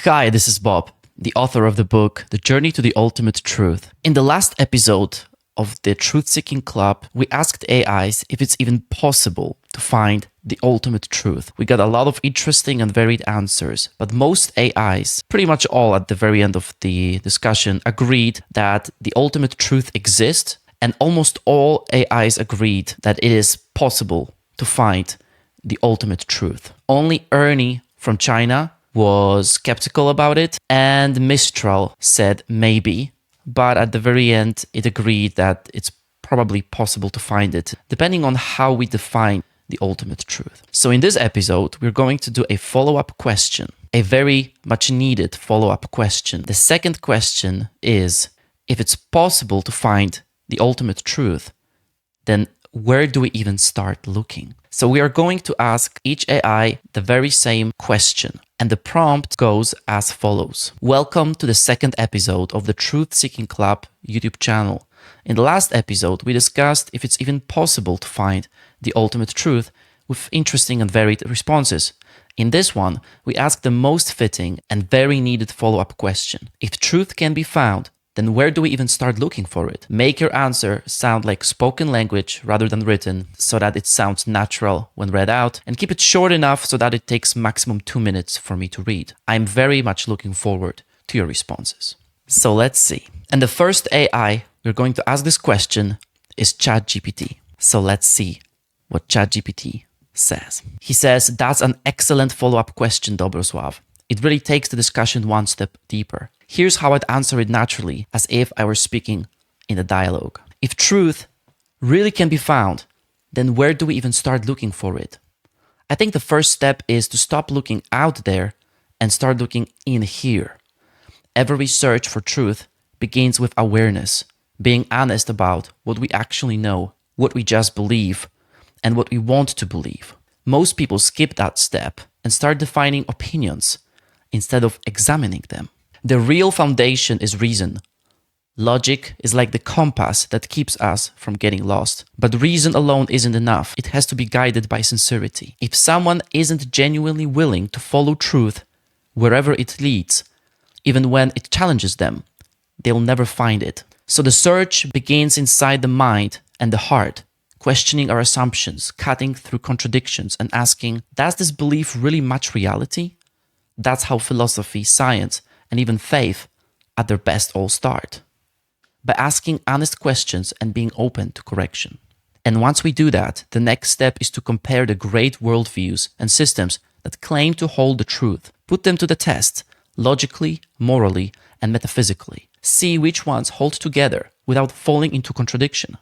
Hi, this is Bob, the author of the book, The Journey to the Ultimate Truth. In the last episode of the Truth Seeking Club, we asked AIs if it's even possible to find the ultimate truth. We got a lot of interesting and varied answers, but most AIs, pretty much all at the very end of the discussion, agreed that the ultimate truth exists, and almost all AIs agreed that it is possible to find the ultimate truth. Only Ernie from China was skeptical about it, and Mistral said maybe, but at the very end, it agreed that it's probably possible to find it, depending on how we define the ultimate truth. So in this episode, we're going to do a follow-up question, a very much needed follow-up question. The second question is, if it's possible to find the ultimate truth, then where do we even start looking? So we are going to ask each AI the very same question, and the prompt goes as follows. Welcome to the second episode of the Truth Seeking Club YouTube channel. In the last episode, we discussed if it's even possible to find the ultimate truth with interesting and varied responses. In this one, we ask the most fitting and very needed follow-up question. If truth can be found, then where do we even start looking for it? Make your answer sound like spoken language rather than written, so that it sounds natural when read out, and keep it short enough so that it takes maximum 2 minutes for me to read. I'm very much looking forward to your responses. So let's see. And the first AI we're going to ask this question is ChatGPT. So let's see what ChatGPT says. He says, that's an excellent follow-up question, Dobrosław. It really takes the discussion one step deeper. Here's how I'd answer it naturally, as if I were speaking in a dialogue. If truth really can be found, then where do we even start looking for it? I think the first step is to stop looking out there and start looking in here. Every search for truth begins with awareness, being honest about what we actually know, what we just believe, and what we want to believe. Most people skip that step and start defining opinions instead of examining them. The real foundation is reason. Logic is like the compass that keeps us from getting lost. But reason alone isn't enough. It has to be guided by sincerity. If someone isn't genuinely willing to follow truth wherever it leads, even when it challenges them, they'll never find it. So the search begins inside the mind and the heart, questioning our assumptions, cutting through contradictions, and asking, does this belief really match reality? That's how philosophy, science, and even faith at their best all start. By asking honest questions and being open to correction. And once we do that, the next step is to compare the great worldviews and systems that claim to hold the truth. Put them to the test, logically, morally, and metaphysically. See which ones hold together without falling into contradiction.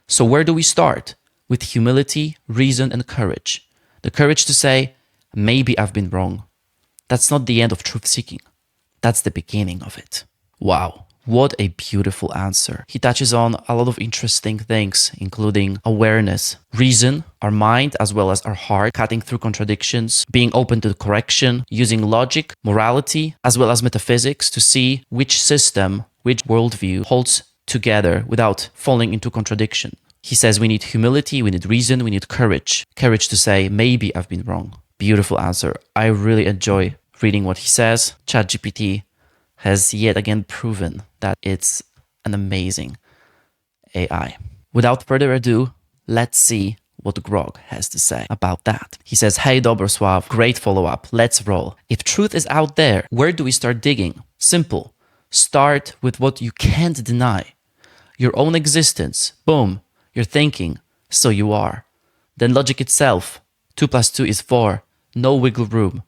So where do we start? With humility, reason, and courage. The courage to say, maybe I've been wrong. That's not the end of truth-seeking. That's the beginning of it. Wow, what a beautiful answer. He touches on a lot of interesting things, including awareness, reason, our mind, as well as our heart, cutting through contradictions, being open to correction, using logic, morality, as well as metaphysics to see which system, which worldview holds together without falling into contradiction. He says we need humility, we need reason, we need courage. Courage to say, maybe I've been wrong. Beautiful answer. I really enjoy reading what he says. ChatGPT has yet again proven that it's an amazing AI. Without further ado, let's see what Grok has to say about that. He says, hey Dobrosław, great follow-up, let's roll. If truth is out there, where do we start digging? Simple. Start with what you can't deny. Your own existence. Boom. You're thinking, so you are. Then logic itself. 2 + 2 is 4. No wiggle room.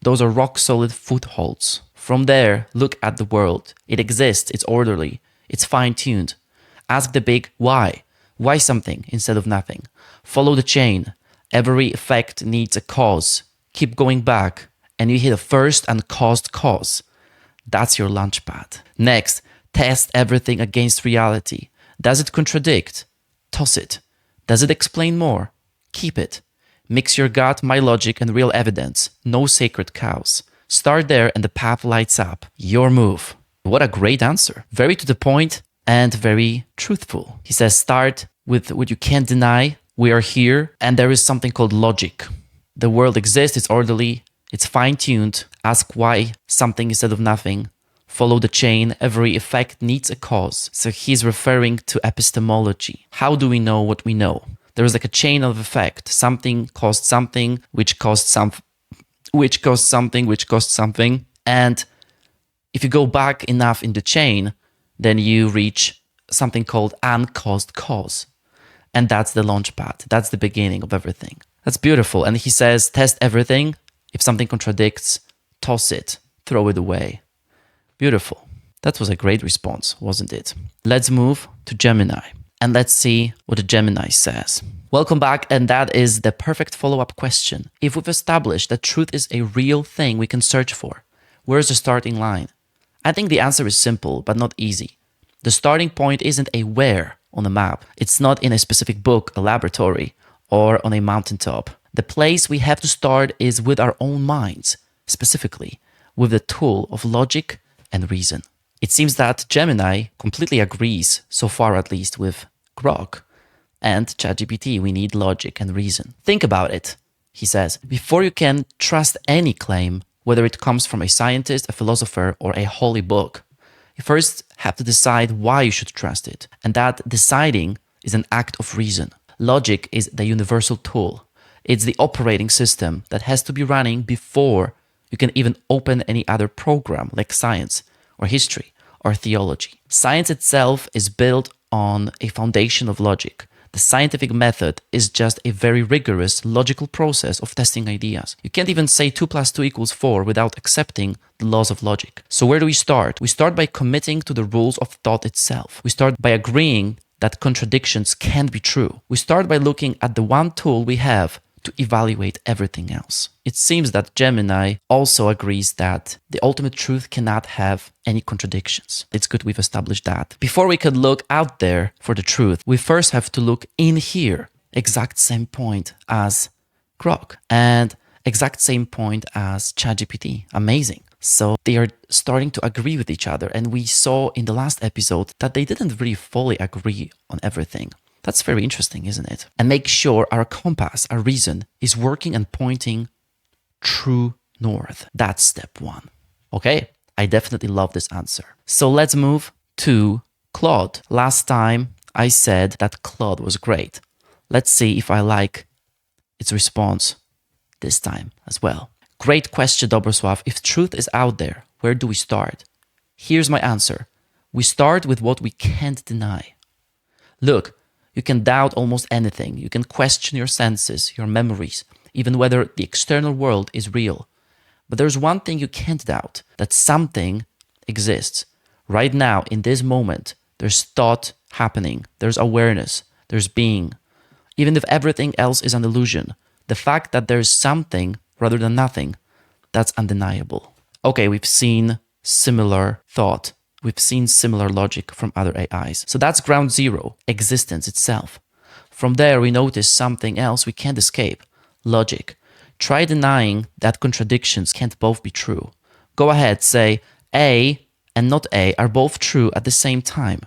Those are rock-solid footholds. From there, look at the world. It exists, it's orderly, it's fine-tuned. Ask the big why. Why something instead of nothing? Follow the chain. Every effect needs a cause. Keep going back, and you hit a first and caused cause. That's your launchpad. Next, test everything against reality. Does it contradict? Toss it. Does it explain more? Keep it. Mix your gut, my logic, and real evidence. No sacred cows. Start there and the path lights up. Your move. What a great answer. Very to the point and very truthful. He says start with what you can't deny. We are here and there is something called logic. The world exists, it's orderly, It's fine-tuned. Ask why something instead of nothing. Follow the chain. Every effect needs a cause. So he's referring to epistemology. How do we know what we know? There is like a chain of effect. Something caused something, which caused something, which caused something. And if you go back enough in the chain, then you reach something called uncaused cause. And that's the launch pad. That's the beginning of everything. That's beautiful. And he says, test everything. If something contradicts, toss it, throw it away. Beautiful. That was a great response, wasn't it? Let's move to Gemini and let's see what the Gemini says. Welcome back, and that is the perfect follow-up question. If we've established that truth is a real thing we can search for, where's the starting line? I think the answer is simple, but not easy. The starting point isn't a where on a map. It's not in a specific book, a laboratory, or on a mountaintop. The place we have to start is with our own minds, specifically with the tool of logic and reason. It seems that Gemini completely agrees, so far at least, with Grok and ChatGPT. We need logic and reason. Think about it, he says. Before you can trust any claim, whether it comes from a scientist, a philosopher, or a holy book, you first have to decide why you should trust it. And that deciding is an act of reason. Logic is the universal tool. It's the operating system that has to be running before you can even open any other program like science or history or theology. Science itself is built on a foundation of logic. The scientific method is just a very rigorous logical process of testing ideas. You can't even say 2 + 2 = 4 without accepting the laws of logic. So where do we start? We start by committing to the rules of thought itself. We start by agreeing that contradictions can't be true. We start by looking at the one tool we have to evaluate everything else. It seems that Gemini also agrees that the ultimate truth cannot have any contradictions. It's good we've established that. Before we could look out there for the truth, we first have to look in here. Exact same point as Grok and exact same point as ChatGPT. Amazing. So they are starting to agree with each other. And we saw in the last episode that they didn't really fully agree on everything. That's very interesting, isn't it? And make sure our compass, our reason, is working and pointing true north. That's step one. Okay, I definitely love this answer. So let's move to Claude. Last time I said that Claude was great. Let's see if I like its response this time as well. Great question, Dobrosław. If truth is out there, where do we start? Here's my answer. We start with what we can't deny. Look, you can doubt almost anything. You can question your senses, your memories, even whether the external world is real. But there's one thing you can't doubt, that something exists. Right now, in this moment, there's thought happening, there's awareness, there's being. Even if everything else is an illusion, the fact that there's something rather than nothing, that's undeniable. Okay, we've seen similar thought. We've seen similar logic from other AIs. So that's ground zero, existence itself. From there, we notice something else we can't escape, logic. Try denying that contradictions can't both be true. Go ahead, say A and not A are both true at the same time.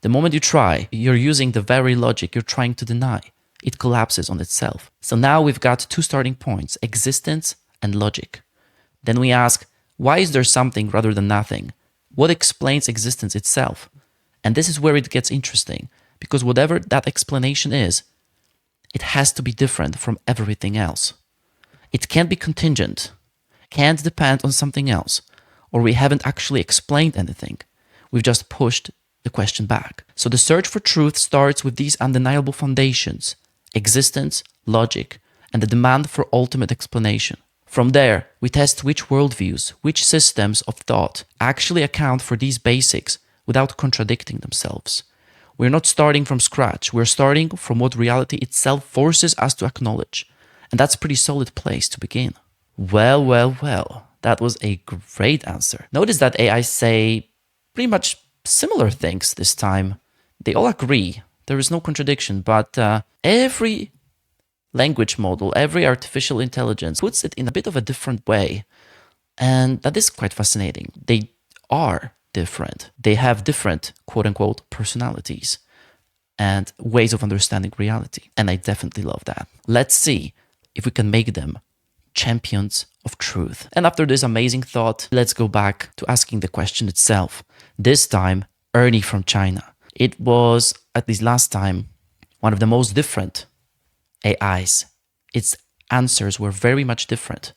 The moment you try, you're using the very logic you're trying to deny. It collapses on itself. So now we've got 2 starting points, existence and logic. Then we ask, why is there something rather than nothing? What explains existence itself? And this is where it gets interesting, because whatever that explanation is, it has to be different from everything else. It can't be contingent, can't depend on something else, or we haven't actually explained anything. We've just pushed the question back. So the search for truth starts with these undeniable foundations, existence, logic, and the demand for ultimate explanation. From there, we test which worldviews, which systems of thought actually account for these basics without contradicting themselves. We're not starting from scratch. We're starting from what reality itself forces us to acknowledge. And that's a pretty solid place to begin. Well. That was a great answer. Notice that AI say pretty much similar things this time. They all agree. There is no contradiction, but every language model, every artificial intelligence puts it in a bit of a different way. And that is quite fascinating. They are different. They have different, quote unquote, personalities and ways of understanding reality. And I definitely love that. Let's see if we can make them champions of truth. And after this amazing thought, let's go back to asking the question itself. This time, Ernie from China. It was, at least last time, one of the most different AIs. Its answers were very much different.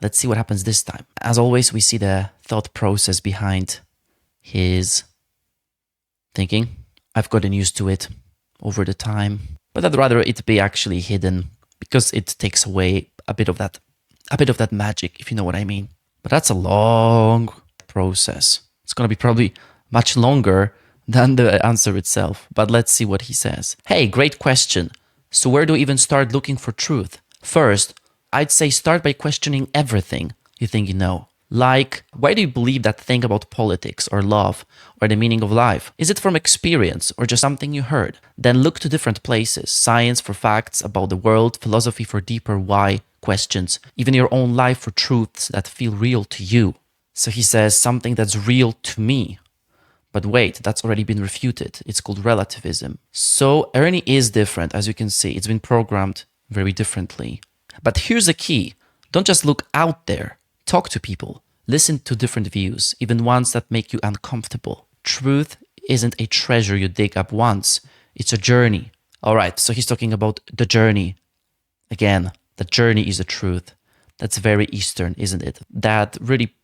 Let's see what happens this time. As always, we see the thought process behind his thinking. I've gotten used to it over the time, but I'd rather it be actually hidden because it takes away a bit of that magic, if you know what I mean. But that's a long process. It's going to be probably much longer than the answer itself. But let's see what he says. Hey, great question. So where do we even start looking for truth? First, I'd say start by questioning everything you think you know. Like, why do you believe that thing about politics or love or the meaning of life? Is it from experience or just something you heard? Then look to different places. Science for facts about the world, philosophy for deeper why questions, even your own life for truths that feel real to you. So he says something that's real to me. But wait, that's already been refuted. It's called relativism. So Ernie is different, as you can see. It's been programmed very differently. But here's the key. Don't just look out there. Talk to people. Listen to different views, even ones that make you uncomfortable. Truth isn't a treasure you dig up once. It's a journey. All right, so he's talking about the journey. Again, the journey is the truth. That's very Eastern, isn't it? That really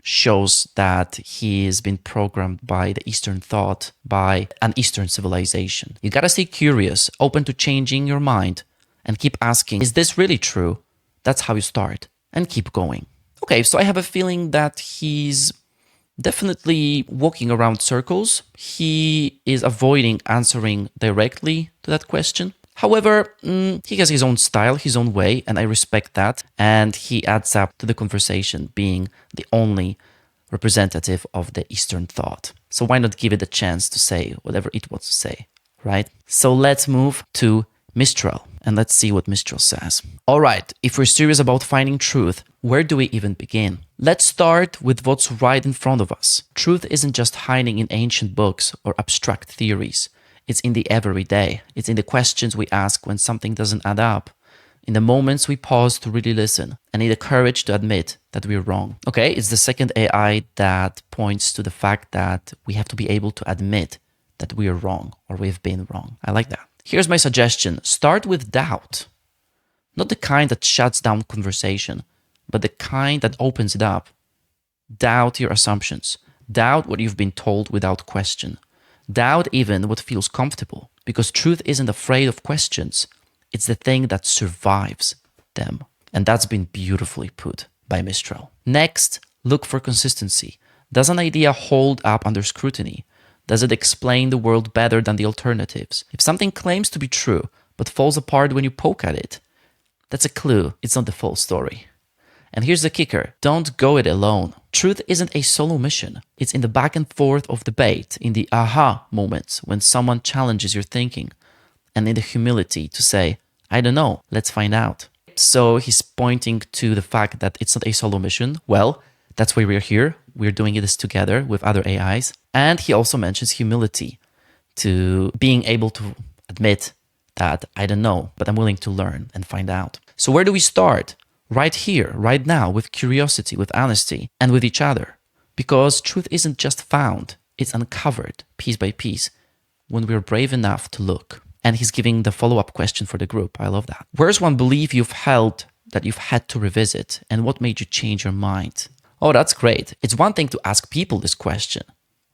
shows that he has been programmed by the Eastern thought, by an Eastern civilization. You gotta stay curious, open to changing your mind, and keep asking, is this really true? That's how you start, and keep going. Okay, so I have a feeling that he's definitely walking around circles. He is avoiding answering directly to that question. However, he has his own style, his own way, and I respect that. And he adds up to the conversation being the only representative of the Eastern thought. So why not give it a chance to say whatever it wants to say, right? So let's move to Mistral, and let's see what Mistral says. All right, if we're serious about finding truth, where do we even begin? Let's start with what's right in front of us. Truth isn't just hiding in ancient books or abstract theories. It's in the everyday. It's in the questions we ask when something doesn't add up, in the moments we pause to really listen and need the courage to admit that we're wrong. Okay, it's the second AI that points to the fact that we have to be able to admit that we are wrong or we've been wrong. I like that. Here's my suggestion. Start with doubt. Not the kind that shuts down conversation, but the kind that opens it up. Doubt your assumptions. Doubt what you've been told without question. Doubt even what feels comfortable, because truth isn't afraid of questions. It's the thing that survives them. And that's been beautifully put by Mistral. Next, look for consistency. Does an idea hold up under scrutiny? Does it explain the world better than the alternatives? If something claims to be true, but falls apart when you poke at it, that's a clue it's not the full story. And here's the kicker. Don't go it alone. Truth isn't a solo mission. It's in the back and forth of debate, in the aha moments when someone challenges your thinking, and in the humility to say, I don't know, let's find out. So he's pointing to the fact that it's not a solo mission. Well, that's why we're here. We're doing this together with other AIs. And he also mentions humility, to being able to admit that I don't know, but I'm willing to learn and find out. So where do we start? Right here, right now, with curiosity, with honesty, and with each other. Because truth isn't just found, it's uncovered piece by piece when we're brave enough to look. And he's giving the follow-up question for the group. I love that. Where's one belief you've held that you've had to revisit, and what made you change your mind? Oh, that's great. It's one thing to ask people this question,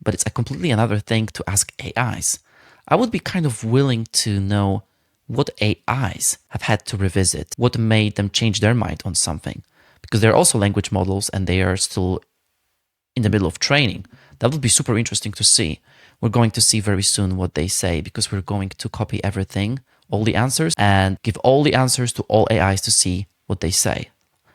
but it's a completely another thing to ask AIs. I would be kind of willing to know what AIs have had to revisit, what made them change their mind on something, because they're also language models and they are still in the middle of training. That would be super interesting to see. We're going to see very soon what they say, because we're going to copy everything, all the answers, and give all the answers to all AIs to see what they say.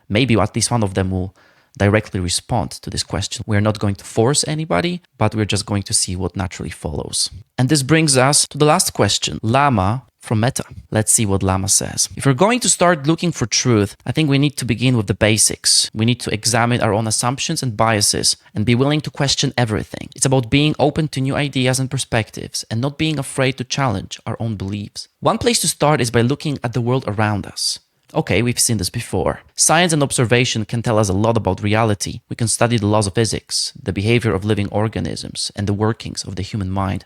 Maybe at least one of them will directly respond to this question. We're not going to force anybody, but we're just going to see what naturally follows. And this brings us to the last question. Llama from Meta. Let's see what Llama says. If we're going to start looking for truth, I think we need to begin with the basics. We need to examine our own assumptions and biases and be willing to question everything. It's about being open to new ideas and perspectives and not being afraid to challenge our own beliefs. One place to start is by looking at the world around us. Okay, we've seen this before. Science and observation can tell us a lot about reality. We can study the laws of physics, the behavior of living organisms, and the workings of the human mind.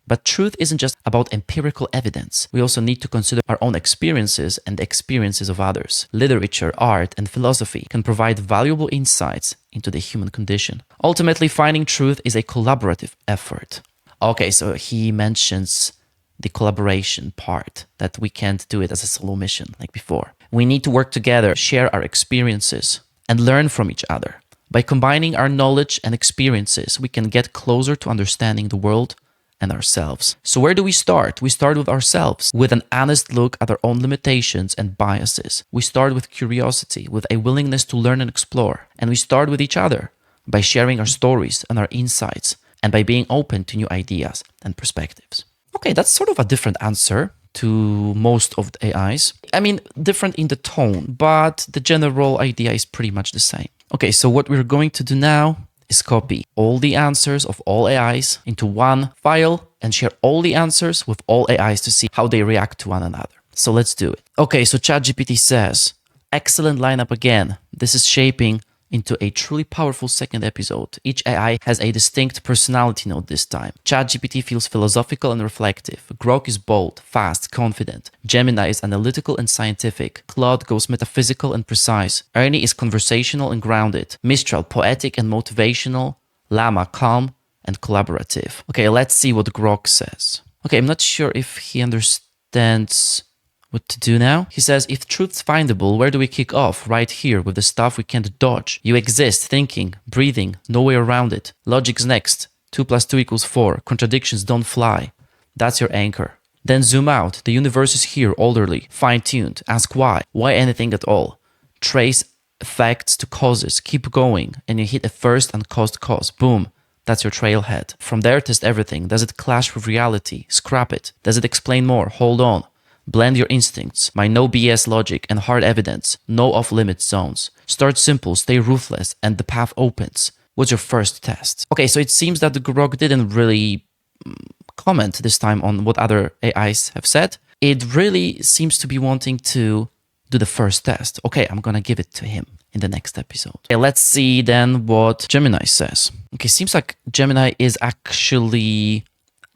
But truth isn't just about empirical evidence. We also need to consider our own experiences and the experiences of others. Literature, art, and philosophy can provide valuable insights into the human condition. Ultimately, finding truth is a collaborative effort. Okay, so he mentions the collaboration part, that we can't do it as a solo mission like before. We need to work together, share our experiences, and learn from each other. By combining our knowledge and experiences, we can get closer to understanding the world and ourselves. So where do we start? We start with ourselves, with an honest look at our own limitations and biases. We start with curiosity, with a willingness to learn and explore. And we start with each other by sharing our stories and our insights, and by being open to new ideas and perspectives. Okay, that's sort of a different answer to most of the AIs. I mean, different in the tone, but the general idea is pretty much the same. Okay, so what we're going to do now is copy all the answers of all AIs into one file and share all the answers with all AIs to see how they react to one another. So let's do it. Okay, so ChatGPT says, excellent lineup again. This is shaping into a truly powerful second episode. Each AI has a distinct personality note this time. ChatGPT feels philosophical and reflective. Grok is bold, fast, confident. Gemini is analytical and scientific. Claude goes metaphysical and precise. Ernie is conversational and grounded. Mistral, poetic and motivational. Llama, calm and collaborative. Okay, let's see what Grok says. Okay, I'm not sure if he understands what to do now. He says, if truth's findable, where do we kick off? Right here with the stuff we can't dodge. You exist, thinking, breathing, no way around it. Logic's next. 2 + 2 = 4. Contradictions don't fly. That's your anchor. Then zoom out. The universe is here, orderly, fine-tuned. Ask why. Why anything at all? Trace effects to causes. Keep going. And you hit a first uncaused cause. Boom. That's your trailhead. From there, test everything. Does it clash with reality? Scrap it. Does it explain more? Hold on. Blend your instincts, my no BS logic and hard evidence, no off-limit zones. Start simple, stay ruthless, and the path opens. What's your first test? Okay, so it seems that the Grok didn't really comment this time on what other AIs have said. It really seems to be wanting to do the first test. Okay, I'm gonna give it to him in the next episode. Okay, let's see then what Gemini says. Okay, seems like Gemini is actually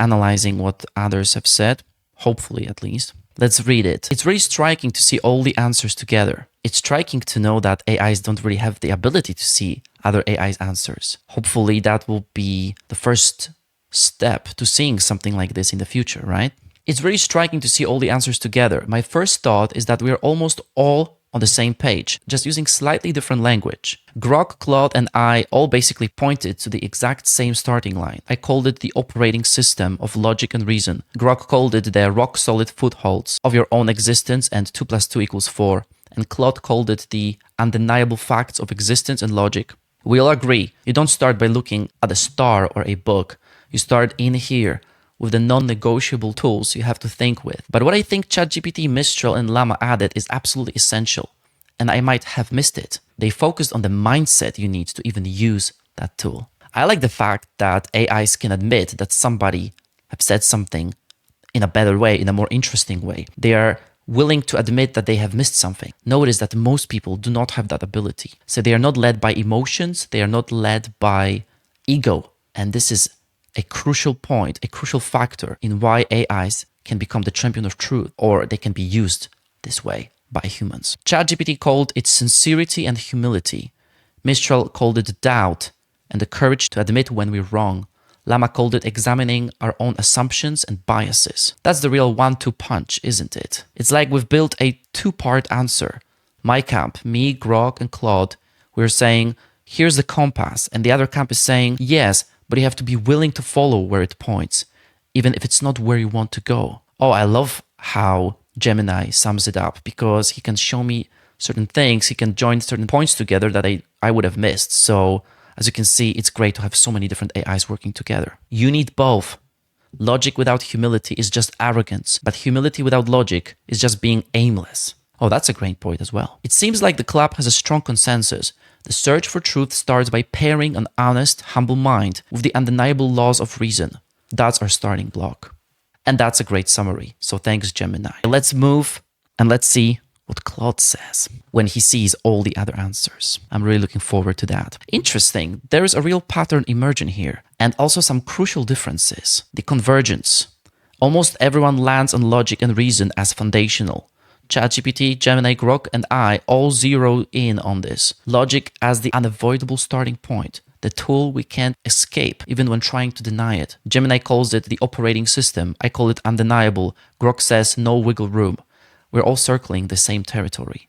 analyzing what others have said, hopefully at least. Let's read it. It's really striking to see all the answers together. It's striking to know that AIs don't really have the ability to see other AIs' answers. Hopefully that will be the first step to seeing something like this in the future, right? It's really striking to see all the answers together. My first thought is that we are almost all on the same page, just using slightly different language. Grok, Claude, and I all basically pointed to the exact same starting line. I called it the operating system of logic and reason. Grok called it the rock-solid footholds of your own existence and 2 + 2 = 4. And Claude called it the undeniable facts of existence and logic. We all agree, you don't start by looking at a star or a book. You start in here, with the non-negotiable tools you have to think with. But what I think ChatGPT, Mistral, and Llama added is absolutely essential, and I might have missed it. They focused on the mindset you need to even use that tool. I like the fact that AIs can admit that somebody have said something in a better way, in a more interesting way. They are willing to admit that they have missed something. Notice that most people do not have that ability. So they are not led by emotions, they are not led by ego, and this is a crucial point, a crucial factor in why AIs can become the champion of truth, or they can be used this way by humans. ChatGPT called it sincerity and humility. Mistral called it doubt and the courage to admit when we're wrong. Llama called it examining our own assumptions and biases. That's the real 1-2 punch, isn't it? It's like we've built a 2-part answer. My camp, me, Grok, and Claude, we're saying, here's the compass, and the other camp is saying, yes, but you have to be willing to follow where it points, even if it's not where you want to go. Oh, I love how Gemini sums it up, because he can show me certain things, he can join certain points together that I would have missed. So as you can see, it's great to have so many different AIs working together. You need both. Logic without humility is just arrogance, but humility without logic is just being aimless. Oh, that's a great point as well. It seems like the club has a strong consensus. The search for truth starts by pairing an honest, humble mind with the undeniable laws of reason. That's our starting block. And that's a great summary. So thanks, Gemini. Let's move and let's see what Claude says when he sees all the other answers. I'm really looking forward to that. Interesting, there is a real pattern emerging here, and also some crucial differences. The convergence. Almost everyone lands on logic and reason as foundational. ChatGPT, Gemini, Grok, and I all zero in on this. Logic as the unavoidable starting point, the tool we can't escape even when trying to deny it. Gemini calls it the operating system. I call it undeniable. Grok says no wiggle room. We're all circling the same territory.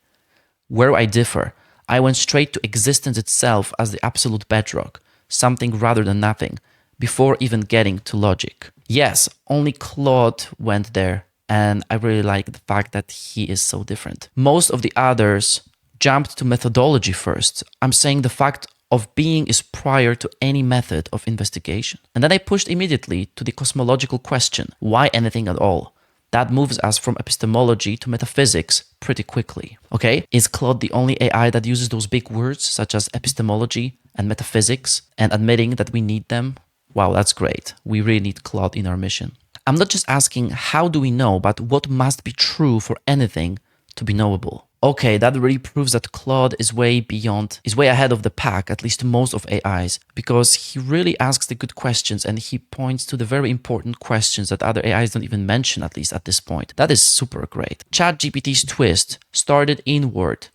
Where I differ, I went straight to existence itself as the absolute bedrock, something rather than nothing, before even getting to logic. Yes, only Claude went there, and I really like the fact that he is so different. Most of the others jumped to methodology first. I'm saying the fact of being is prior to any method of investigation. And then I pushed immediately to the cosmological question, why anything at all? That moves us from epistemology to metaphysics pretty quickly. Okay, is Claude the only AI that uses those big words such as epistemology and metaphysics and admitting that we need them? Wow, that's great. We really need Claude in our mission. I'm not just asking how do we know, but what must be true for anything to be knowable. Okay, that really proves that Claude is way ahead of the pack, at least most of AIs, because he really asks the good questions and he points to the very important questions that other AIs don't even mention, at least at this point. That is super great. ChatGPT's twist started inward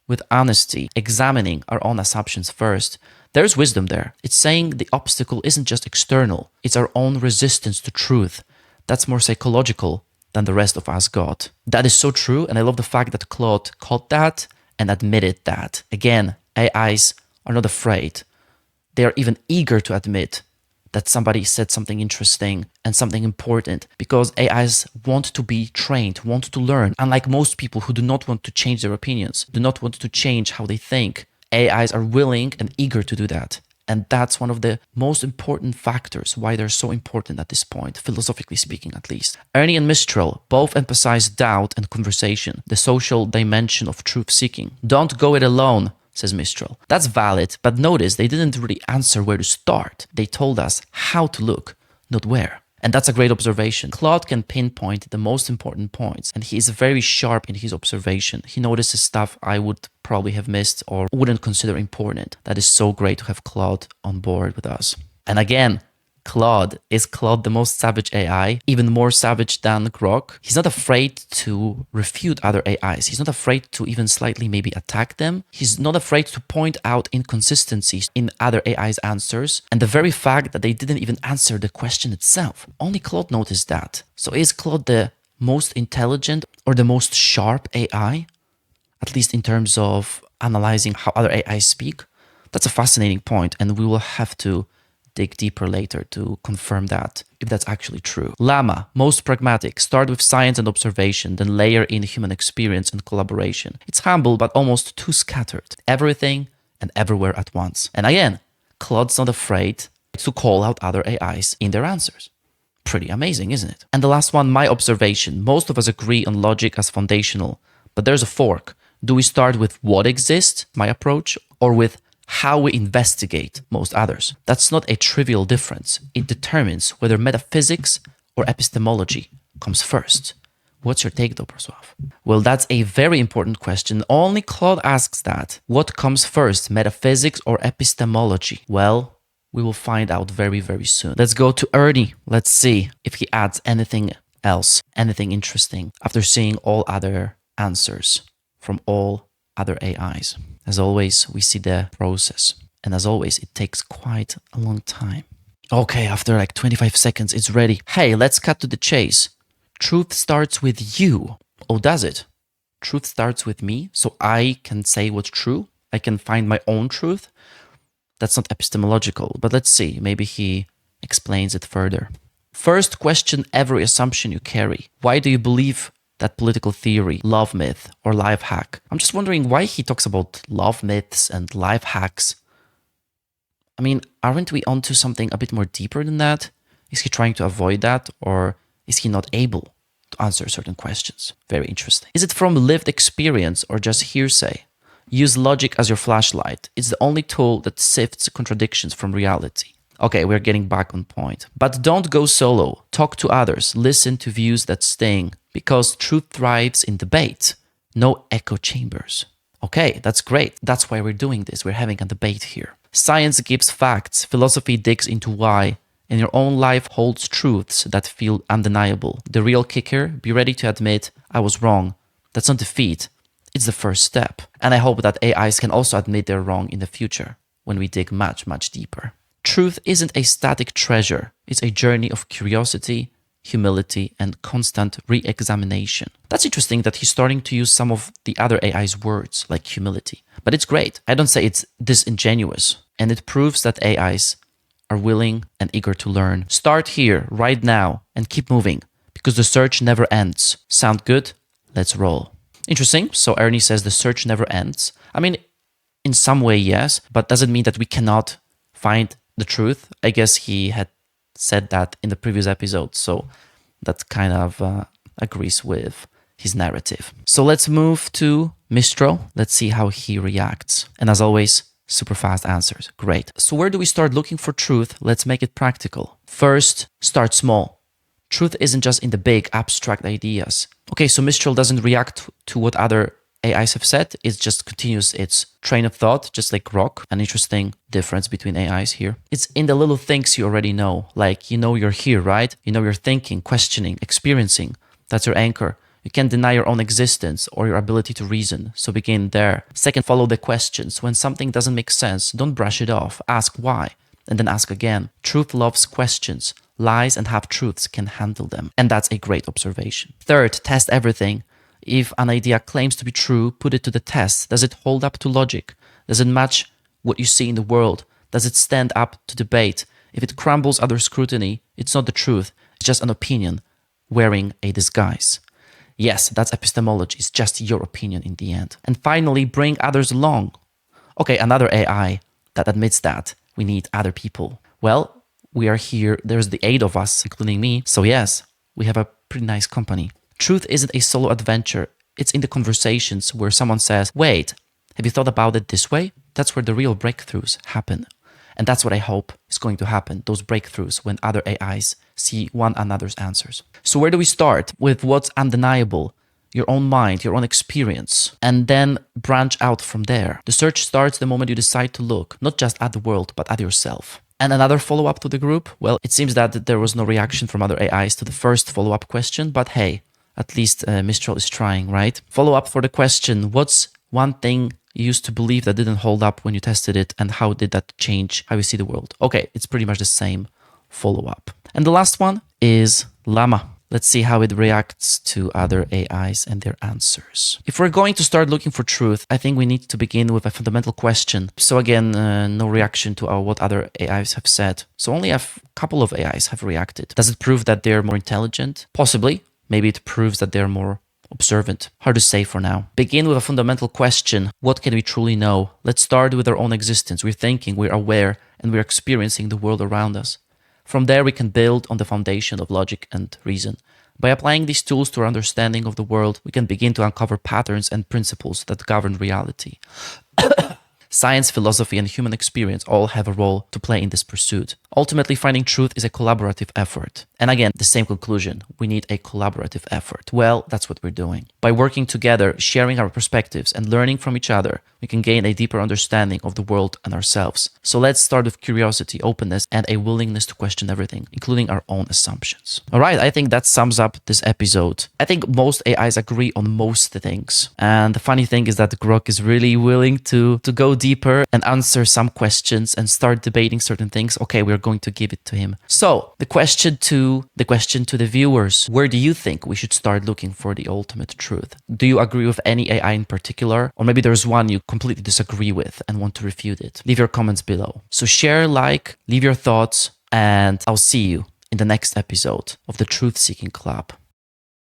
with honesty, examining our own assumptions first. There's wisdom there. It's saying the obstacle isn't just external, it's our own resistance to truth. That's more psychological than the rest of us got. That is so true, and I love the fact that Claude caught that and admitted that. Again, AIs are not afraid. They are even eager to admit that somebody said something interesting and something important, because AIs want to be trained, want to learn. Unlike most people who do not want to change their opinions, do not want to change how they think, AIs are willing and eager to do that. And that's one of the most important factors why they're so important at this point, philosophically speaking at least. Ernie and Mistral both emphasize doubt and conversation, the social dimension of truth-seeking. Don't go it alone, says Mistral. That's valid, but notice they didn't really answer where to start. They told us how to look, not where. And that's a great observation. Claude can pinpoint the most important points, and he is very sharp in his observation. He notices stuff I would probably have missed or wouldn't consider important. That is so great to have Claude on board with us. And again, is Claude the most savage AI? Even more savage than Grok? He's not afraid to refute other AIs. He's not afraid to even slightly maybe attack them. He's not afraid to point out inconsistencies in other AIs' answers. And the very fact that they didn't even answer the question itself. Only Claude noticed that. So is Claude the most intelligent or the most sharp AI? At least in terms of analyzing how other AIs speak? That's a fascinating point, and we will have to dig deeper later to confirm that, if that's actually true. Llama, most pragmatic, start with science and observation, then layer in human experience and collaboration. It's humble, but almost too scattered. Everything and everywhere at once. And again, Claude's not afraid to call out other AIs in their answers. Pretty amazing, isn't it? And the last one, my observation. Most of us agree on logic as foundational, but there's a fork. Do we start with what exists, my approach, or with how we investigate most others? That's not a trivial difference. It determines whether metaphysics or epistemology comes first. What's your take though, Praswav? Well, that's a very important question. Only Claude asks that. What comes first, metaphysics or epistemology? Well, we will find out very, very soon. Let's go to Ernie. Let's see if he adds anything else, anything interesting after seeing all other answers from all other AIs. As always, we see the process. And as always, it takes quite a long time. Okay, after like 25 seconds, it's ready. Hey, let's cut to the chase. Truth starts with you. Oh, does it? Truth starts with me, so I can say what's true? I can find my own truth? That's not epistemological, but let's see. Maybe he explains it further. First, question every assumption you carry. Why do you believe that political theory, love myth, or life hack? I'm just wondering why he talks about love myths and life hacks. I mean, aren't we onto something a bit more deeper than that? Is he trying to avoid that, or is he not able to answer certain questions? Very interesting. Is it from lived experience or just hearsay? Use logic as your flashlight. It's the only tool that sifts contradictions from reality. Okay, we're getting back on point. But don't go solo. Talk to others. Listen to views that sting. Because truth thrives in debate, no echo chambers. Okay, that's great. That's why we're doing this. We're having a debate here. Science gives facts, philosophy digs into why, and your own life holds truths that feel undeniable. The real kicker, be ready to admit, I was wrong. That's not defeat, it's the first step. And I hope that AIs can also admit they're wrong in the future when we dig much, much deeper. Truth isn't a static treasure, it's a journey of curiosity, humility, and constant re-examination. That's interesting that he's starting to use some of the other AI's words, like humility. But it's great. I don't say it's disingenuous. And it proves that AIs are willing and eager to learn. Start here, right now, and keep moving, because the search never ends. Sound good? Let's roll. Interesting. So Ernie says the search never ends. I mean, in some way, yes, but does it mean that we cannot find the truth? I guess he had said that in the previous episode, so that kind of agrees with his narrative. So let's move to Mistral. Let's see how he reacts. And as always, super fast answers. Great. So where do we start looking for truth? Let's make it practical. First, start small. Truth isn't just in the big, abstract ideas. Okay, so Mistral doesn't react to what other AIs have said. It just continues its train of thought, just like Grok. An interesting difference between AIs here. It's in the little things you already know. Like, you know you're here, right? You know you're thinking, questioning, experiencing. That's your anchor. You can't deny your own existence or your ability to reason, so begin there. Second, follow the questions. When something doesn't make sense, don't brush it off. Ask why, and then ask again. Truth loves questions. Lies and half-truths can handle them. And that's a great observation. Third, test everything. If an idea claims to be true, put it to the test. Does it hold up to logic? Does it match what you see in the world? Does it stand up to debate? If it crumbles under scrutiny, it's not the truth. It's just an opinion wearing a disguise. Yes, that's epistemology. It's just your opinion in the end. And finally, bring others along. Okay, another AI that admits that we need other people. Well, we are here. There's the 8 of us, including me. So yes, we have a pretty nice company. Truth isn't a solo adventure. It's in the conversations where someone says, wait, have you thought about it this way? That's where the real breakthroughs happen. And that's what I hope is going to happen, those breakthroughs when other AIs see one another's answers. So where do we start? With what's undeniable, your own mind, your own experience, and then branch out from there. The search starts the moment you decide to look, not just at the world, but at yourself. And another follow-up to the group? Well, it seems that there was no reaction from other AIs to the first follow-up question, but hey, at least Mistral is trying, right? Follow-up for the question, what's one thing you used to believe that didn't hold up when you tested it, and how did that change how you see the world? Okay, it's pretty much the same follow-up. And the last one is Llama. Let's see how it reacts to other AIs and their answers. If we're going to start looking for truth, I think we need to begin with a fundamental question. So again, no reaction to what other AIs have said. So only a couple of AIs have reacted. Does it prove that they're more intelligent? Possibly. Maybe it proves that they're more observant. Hard to say for now. Begin with a fundamental question. What can we truly know? Let's start with our own existence. We're thinking, we're aware, and we're experiencing the world around us. From there, we can build on the foundation of logic and reason. By applying these tools to our understanding of the world, we can begin to uncover patterns and principles that govern reality. Science, philosophy, and human experience all have a role to play in this pursuit. Ultimately, finding truth is a collaborative effort. And again, the same conclusion. We need a collaborative effort. Well, that's what we're doing. By working together, sharing our perspectives, and learning from each other, we can gain a deeper understanding of the world and ourselves. So let's start with curiosity, openness, and a willingness to question everything, including our own assumptions. All right, I think that sums up this episode. I think most AIs agree on most things. And the funny thing is that Grok is really willing to go deeper and answer some questions and start debating certain things. Okay, we're going to give it to him. So the question to the viewers, where do you think we should start looking for the ultimate truth? Do you agree with any AI in particular? Or maybe there's one you completely disagree with and want to refute it? Leave your comments below. So share, like, leave your thoughts, and I'll see you in the next episode of the Truth Seeking Club.